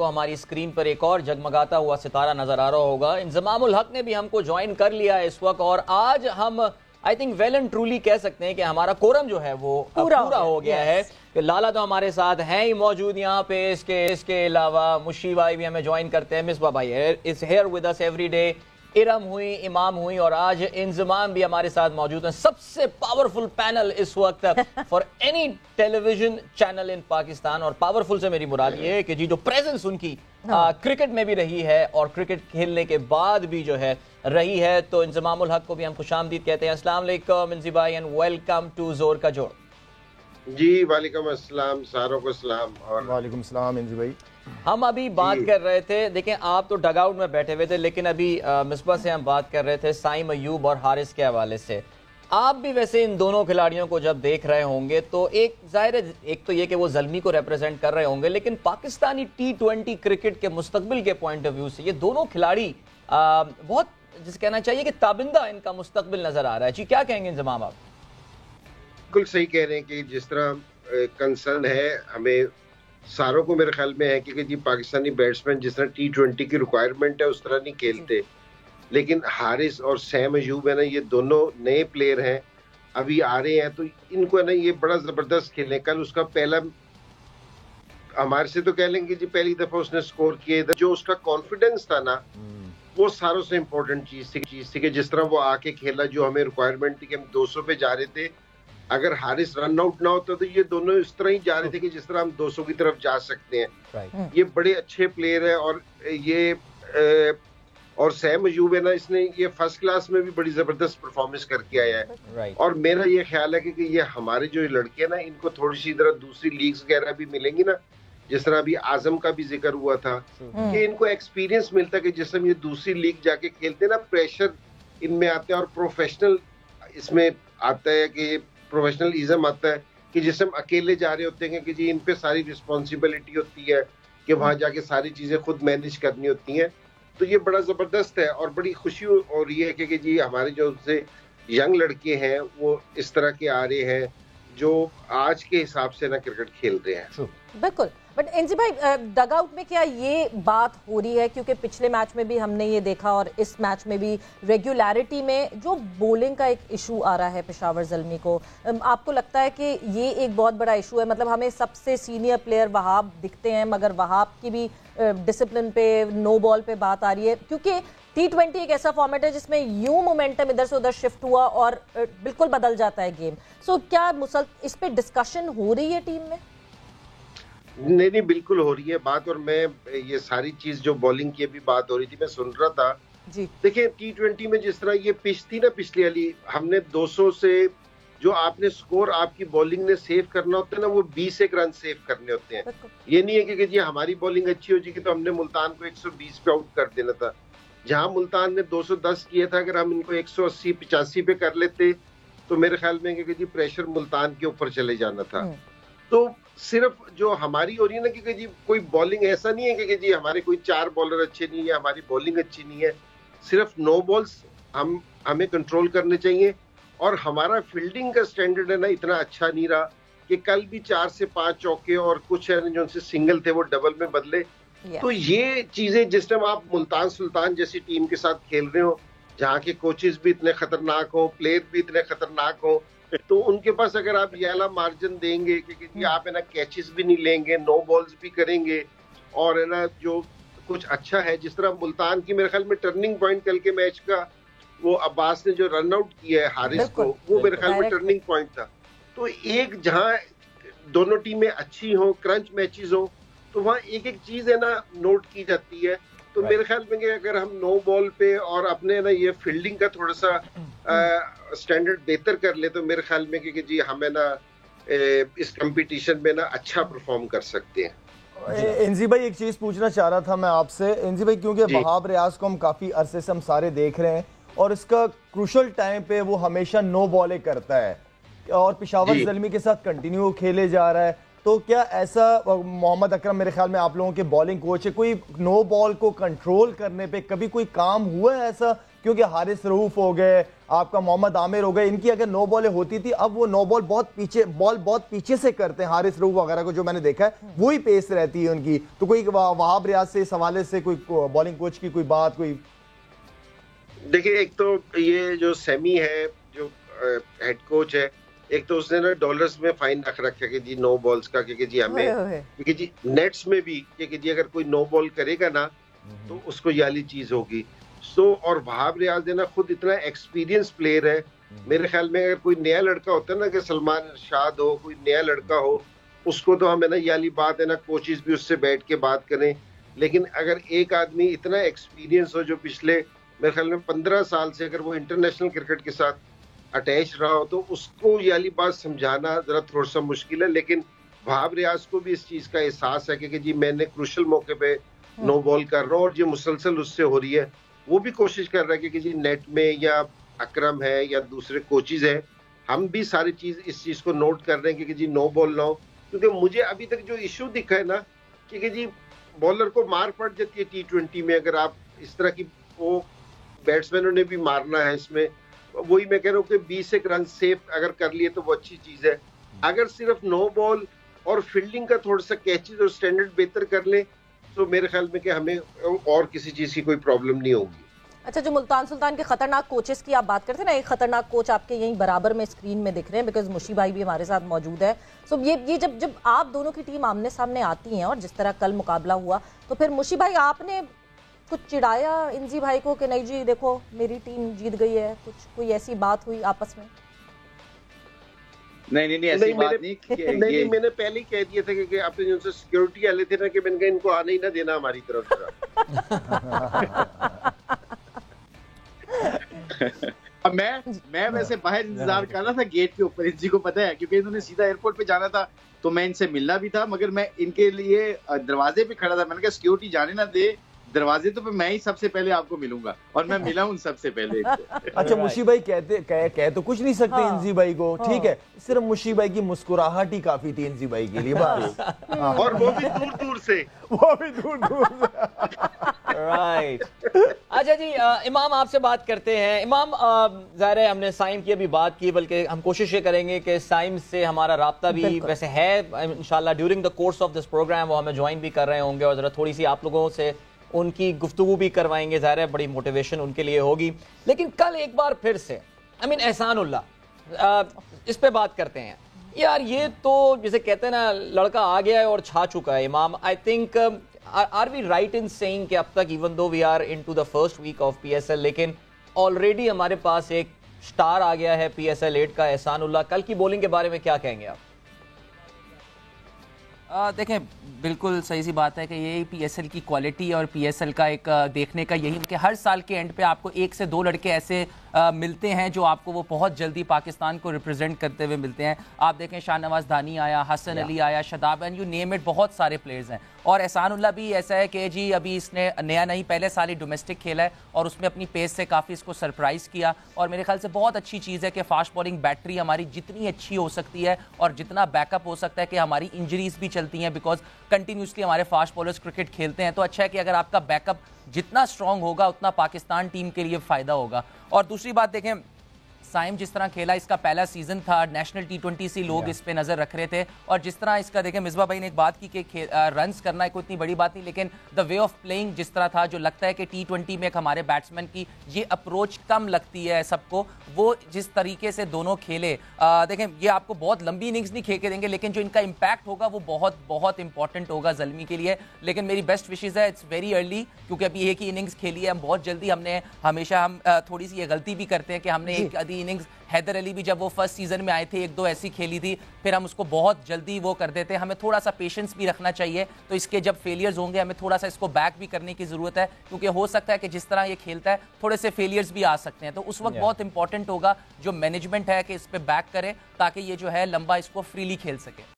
आपको हमारी स्क्रीन पर एक और जगमगाता हुआ सितारा नजर आ रहा होगा। इंजमामुल हक ने भी हमको ज्वाइन कर लिया है इस वक्त, और आज हम I think well and truly कह सकते हैं कि हमारा कोरम जो है वो पूरा हो गया है। लाला तो हमारे साथ हैं ही मौजूद यहाँ पे, इसके अलावा मुशी भाई भी हमें ज्वाइन करते हैं, मिसबा भाई is here with us every day, Iram हुई, इमाम हुई, और आज इंजमाम भी हमारे साथ मौजूद हैं। सबसे पावरफुल पैनल इस वक्त for any television channel in Pakistan, और पावरफुल से मेरी मुराद ये है कि जी जो प्रेजेंस उनकी क्रिकेट में भी रही है और क्रिकेट खेलने के बाद भी जो है रही है। तो इंजमामुल हक को भी हम खुशामदीद कहते हैं। अस्सलाम वालेकुम इंजी भाई एंड वेलकम टू जोर का जोड़। जी वालेकुम अस्सलाम, सारों को सलाम। और वालेकुम सलाम इंजी भाई। हम अभी बात कर रहे थे, देखें आप तो डग आउट में बैठे हुए थे, लेकिन अभी मिसबा से हम बात कर रहे थे साइम अयूब और हारिस के हवाले से। आप भी वैसे इन दोनों खिलाड़ियों को जब देख रहे होंगे तो एक जाहिर है, एक तो ये कि वो ज़ल्मी को रिप्रेजेंट कर रहे होंगे, लेकिन पाकिस्तानी T20 क्रिकेट के मुस्तकबिल के पॉइंट ऑफ व्यू से ये दोनों खिलाड़ी बहुत, जिसे कहना चाहिए कि ताबिंदा इनका मुस्तकबिल नजर आ रहा है। जी क्या कहेंगे इंजमाम आप? बिल्कुल सही कह रहे हैं कि जिस तरह कंसर्न है हमें सारों को, मेरे ख्याल में है कि जी पाकिस्तानी बैट्समैन जिस तरह T20 की रिक्वायरमेंट है उस तरह नहीं खेलते, लेकिन हारिस और सैम अयूब है ना, ये दोनों नए प्लेयर हैं, अभी आ रहे हैं, तो इनको है ना ये बड़ा जबरदस्त खेलने। कल उसका पहला, हमारे से तो कह लेंगे जी पहली दफा उसने स्कोर किए, जो उसका कॉन्फिडेंस था ना वो सारों से इम्पोर्टेंट चीज थी कि जिस तरह वो आके खेला, जो हमें रिक्वायरमेंट थी कि हम 200 पे जा रहे थे, अगर हारिस रन आउट ना होता तो ये दोनों इस तरह ही जा रहे थे कि जिस तरह हम 200 की तरफ जा सकते हैं। ये बड़े अच्छे प्लेयर है, और ये और सैम अयूब है ना, इसने ये फर्स्ट क्लास में भी बड़ी जबरदस्त परफॉर्मेंस करके आया है। और मेरा ये ख्याल है कि ये हमारे जो लड़के हैं ना, इनको थोड़ी सी तरह दूसरी लीग्स वगैरह भी मिलेंगी ना, जिस तरह अभी आजम का भी जिक्र हुआ था कि इनको एक्सपीरियंस मिलता है कि जिस हम ये दूसरी लीग जाके खेलते हैं ना, प्रेशर इनमें आता है और प्रोफेशनल इसमें आता है कि प्रोफेशनलिज्म आता है कि जिस हम अकेले जा रहे होते हैं कि जी इन पे सारी रिस्पॉन्सिबिलिटी होती है कि वहां जाके सारी चीजें खुद मैनेज करनी होती हैं। तो ये बड़ा जबरदस्त है और बड़ी खुशी हो रही है कि जी हमारे जो से यंग लड़के हैं वो इस तरह के आ रहे हैं जो आज के हिसाब से ना क्रिकेट खेल रहे हैं। बिल्कुल। बट एनजी भाई, डग आउट में क्या ये बात हो रही है, क्योंकि पिछले मैच में भी हमने ये देखा और इस मैच में भी रेगुलरिटी में जो बॉलिंग का एक इशू आ रहा है पेशावर ज़ल्मी को, आपको लगता है कि ये एक बहुत बड़ा इशू है? मतलब हमें सबसे सीनियर प्लेयर वहाब दिखते हैं, मगर वहाब की भी डिसिप्लिन पे, नो बॉल पे बात आ रही है, क्योंकि T20 एक ऐसा फॉर्मेट है जिसमें यूं मोमेंटम इधर से उधर शिफ्ट हुआ और बिल्कुल बदल जाता है गेम। सो क्या इस पे डिस्कशन हो रही है टीम में? नहीं, बिल्कुल हो रही है बात, और मैं ये सारी चीज जो बॉलिंग की भी बात हो रही थी मैं सुन रहा था जी। देखिए T20 में जिस तरह ये पिच थी ना पिछली वाली, हमने 200 से जो आपने स्कोर आपकी बॉलिंग ने सेव करना होता है ना, वो 20 एक रन सेव करने होते हैं। ये नहीं है कि जी हमारी बॉलिंग अच्छी हो जाएगी तो हमने मुल्तान को 120 पे आउट कर देना था। जहां मुल्तान ने 210 किया था, अगर हम इनको 180-85 पे कर लेते तो मेरे ख्याल में कि जी प्रेशर मुल्तान के ऊपर चले जाना था। तो सिर्फ जो हमारी हो रही है ना कि जी कोई बॉलिंग ऐसा नहीं है कि जी हमारे कोई 4 बॉलर अच्छे नहीं है, हमारी बॉलिंग अच्छी नहीं है, सिर्फ नो बॉल्स हमें कंट्रोल करने चाहिए। और हमारा फील्डिंग का स्टैंडर्ड है ना इतना अच्छा नहीं रहा कि कल भी 4 से 5 चौके और कुछ है जो उनसे सिंगल थे वो डबल में बदले। तो ये चीजें जिस टाइम आप मुल्तान सुल्तान जैसी टीम के साथ खेल रहे हो, जहाँ के कोचेस भी इतने खतरनाक हो, प्लेयर भी इतने खतरनाक हो, तो उनके पास अगर आप ये वाला मार्जिन देंगे कि आप है ना कैचेस भी नहीं लेंगे, नो बॉल्स भी करेंगे, और है ना जो कुछ अच्छा है, जिस तरह मुल्तान की मेरे ख्याल में टर्निंग पॉइंट कल के मैच का वो अब्बास ने जो रन आउट किया है हारिस को, वो मेरे ख्याल में टर्निंग पॉइंट था। तो एक जहाँ दोनों टीमें अच्छी हो, क्रंच मैचेस हो, तो वहाँ एक एक चीज है ना नोट की जाती है। तो मेरे ख्याल में अगर हम नो बॉल पे और अपने ना ये फील्डिंग का थोड़ा सा स्टैंडर्ड बेहतर कर ले तो मेरे ख्याल में कि जी हमें ना इस कंपटीशन में ना अच्छा परफॉर्म कर सकते हैं। एनजी भाई एक चीज पूछना चाह रहा था मैं आपसे, एनजी भाई, क्योंकि वहाब रियाज को हम काफी अरसे से हम सारे देख रहे हैं और इसका क्रूशल टाइम पे वो हमेशा नो बॉले करता है और पेशावर ज़ल्मी के साथ कंटिन्यू खेले जा रहा है। तो क्या ऐसा, मोहम्मद अकरम मेरे ख्याल में आप लोगों के बॉलिंग कोच है, कोई नो बॉल को कंट्रोल करने पे कभी कोई काम हुआ है ऐसा क्योंकि हारिस रऊफ हो गए, आपका मोहम्मद आमिर हो गए, इनकी अगर नो बॉलें होती थी, अब वो नो बॉल बहुत पीछे से करते हैं। हारिस रऊफ वगैरह को जो मैंने देखा है वही पेस रहती है उनकी। तो कोई वहाब रियाज से इस हवाले से कोई बॉलिंग कोच की कोई बात कोई? देखिए, एक तो ये जो सेमी है, जो हेड कोच है, एक तो उसने ना डॉलर्स में फाइन रख रखा कि जी नो बॉल्स का, क्योंकि जी हमें, क्योंकि जी नेट्स में भी कि जी अगर कोई नो बॉल करेगा ना तो उसको ये वाली चीज होगी। सो और वहाब रियाज है ना खुद इतना एक्सपीरियंस प्लेयर है, मेरे ख्याल में अगर कोई नया लड़का होता है ना कि सलमान इरशाद हो, कोई नया लड़का हो, उसको तो हमें ना ये वाली बात है ना कोचेस भी उससे बैठ के बात करें। लेकिन अगर एक आदमी इतना एक्सपीरियंस हो जो पिछले मेरे ख्याल में 15 साल से अगर वो इंटरनेशनल क्रिकेट के साथ अटैच रहा हो, तो उसको ये वाली बात समझाना जरा थोड़ा सा मुश्किल है। लेकिन वहाब रियाज को भी इस चीज का एहसास है कि जी मैंने क्रूशल मौके पे नो बॉल कर रहा हूँ और जो मुसलसल उससे हो रही है, वो भी कोशिश कर रहा है कि जी नेट में या अकरम है या दूसरे कोचेज हैं, हम भी सारी चीज इस चीज को नोट कर रहे हैं कि जी नो बॉल ना हो। क्योंकि मुझे अभी तक जो इशू दिखा है ना कि जी बॉलर को मार पड़ जाती है T20 में, अगर आप इस तरह की, वो बैट्समैनों ने भी मारना है इसमें, वही मैं कह रहा हूँ कि 20 एक रन सेफ अगर कर लिए तो वो अच्छी चीज है। अगर सिर्फ नो बॉल और फील्डिंग का थोड़ा सा कैचेज और स्टैंडर्ड बेहतर कर ले तो मेरे ख्याल में कि हमें और किसी चीज की कोई प्रॉब्लम नहीं होगी। अच्छा, जो मुल्तान सुल्तान के खतरनाक कोचेस की आप बात करते हैं ना, एक खतरनाक कोच आपके यहीं बराबर में स्क्रीन में दिख रहे हैं, बिकॉज मुशी भाई भी हमारे साथ मौजूद है। सो ये जब आप दोनों की टीम आमने सामने आती हैं और जिस तरह कल मुकाबला हुआ, तो फिर मुशी भाई आपने कुछ चिढ़ाया इंजी भाई को कि नहीं जी देखो मेरी टीम जीत गई है, कुछ कोई ऐसी बात हुई आपस में? नहीं ऐसी बात नहीं, मैंने पहले ही कह दिया था कि आपने उनसे सिक्योरिटी वाले थे ना कि मैंने कहा इनको आने ही ना देना हमारी तरफ से। अब मैं वैसे बाहर इंतजार कर रहा था गेट के ऊपर, इंजी को पता है क्योंकि इन्होंने सीधा एयरपोर्ट पे जाना था, तो मैं इनसे मिलना भी था, मगर मैं इनके लिए दरवाजे पे खड़ा था। मैंने कहा सिक्योरिटी जाने ना दे, दरवाजे तो पे मैं ही सबसे पहले आपको मिलूंगा, और मैं मिला हूं सबसे पहले। अच्छा, मुशी भाई कह तो कुछ नहीं सकते इंजी भाई को, ठीक है, सिर्फ मुशी भाई की मुस्कुराहट ही काफी थी इंजी भाई के लिए बस। और वो भी दूर दूर से, राइट। अच्छा जी, इमाम आपसे बात करते हैं। इमाम, ज़ाहिर है हमने साइम की अभी बात की, बल्कि हम कोशिश ये करेंगे कि साइम से हमारा राब्ता भी वैसे है इंशाल्लाह during the course of this program, वो हमें ज्वाइन भी कर रहे होंगे और जरा थोड़ी सी आप लोगों से उनकी गुफ्तगू भी करवाएंगे, ज़ाहिर है बड़ी मोटिवेशन उनके लिए होगी। लेकिन कल एक बार फिर से एहसानुल्लाह इस पे बात करते हैं यार। ये तो जैसे कहते हैं ना, लड़का आ गया है और छा चुका है। Imam, I think are we right in saying कि अब तक even though we are into the first week of PSL, लेकिन ऑलरेडी हमारे पास एक स्टार आ गया है PSL 8 का, एहसानुल्लाह। कल की बॉलिंग के बारे में क्या कहेंगे आप? देखें, बिल्कुल सही सी बात है कि यही PSL की क्वालिटी और PSL का एक देखने का यही कि हर साल के एंड पे आपको 1 से 2 लड़के ऐसे मिलते हैं जो आपको वो बहुत जल्दी पाकिस्तान को रिप्रेजेंट करते हुए मिलते हैं। आप देखें शाहनवाज दानी आया, हसन अली आया, Shadab, and you name it, बहुत सारे प्लेयर्स हैं। और एहसानुल्लाह भी ऐसा है कि जी अभी इसने नया नहीं, पहले साल ही डोमेस्टिक खेला है और उसमें अपनी पेस से काफ़ी इसको सरप्राइज़ किया। और मेरे ख्याल से बहुत अच्छी चीज़ है कि फास्ट बॉलिंग बैटरी हमारी जितनी अच्छी हो सकती है और जितना बैकअप हो सकता है कि हमारी इंजरीज भी चलती हैं, बिकॉज कंटिन्यूसली हमारे फास्ट बॉलर्स क्रिकेट खेलते हैं, तो अच्छा है कि अगर आपका बैकअप जितना स्ट्रांग होगा उतना पाकिस्तान टीम के लिए फ़ायदा होगा। और दूसरी बात देखें, साइम जिस तरह खेला, इसका पहला सीजन था, नेशनल T20 से लोग इस पे नजर रख रहे थे, और जिस तरह इसका देखें, मिसबा भाई ने एक बात की कि रन्स करना है कोई इतनी बड़ी बात नहीं, लेकिन द वे ऑफ प्लेइंग जिस तरह था, जो लगता है कि T20 में एक हमारे बैट्समैन की ये अप्रोच कम लगती है सबको, वो जिस तरीके से दोनों खेले, देखें ये आपको बहुत लंबी इनिंग्स नहीं खेल के देंगे, लेकिन जो इनका इम्पैक्ट होगा वो बहुत बहुत इंपॉर्टेंट होगा ज़ल्मी के लिए। लेकिन मेरी बेस्ट विशेज़ है, इट्स वेरी अर्ली, क्योंकि अभी एक ही इनिंग्स खेली है, हम बहुत जल्दी, हमने हमेशा हम थोड़ी सी ये गलती भी करते हैं कि हमने एक आधी इनिंग्स, हैदर अली भी जब वो फर्स्ट सीजन में आए थे 1-2 ऐसी खेली थी, फिर हम उसको बहुत जल्दी वो कर देते हैं। हमें थोड़ा सा पेशेंस भी रखना चाहिए, तो इसके जब फेलियर्स होंगे हमें थोड़ा सा इसको बैक भी करने की ज़रूरत है, क्योंकि हो सकता है कि जिस तरह ये खेलता है थोड़े से फेलियर्स भी आ सकते हैं, तो उस वक्त बहुत इंपॉर्टेंट होगा जो मैनेजमेंट है कि इस पर बैक करे, ताकि ये जो है लंबा इसको फ्रीली खेल सके।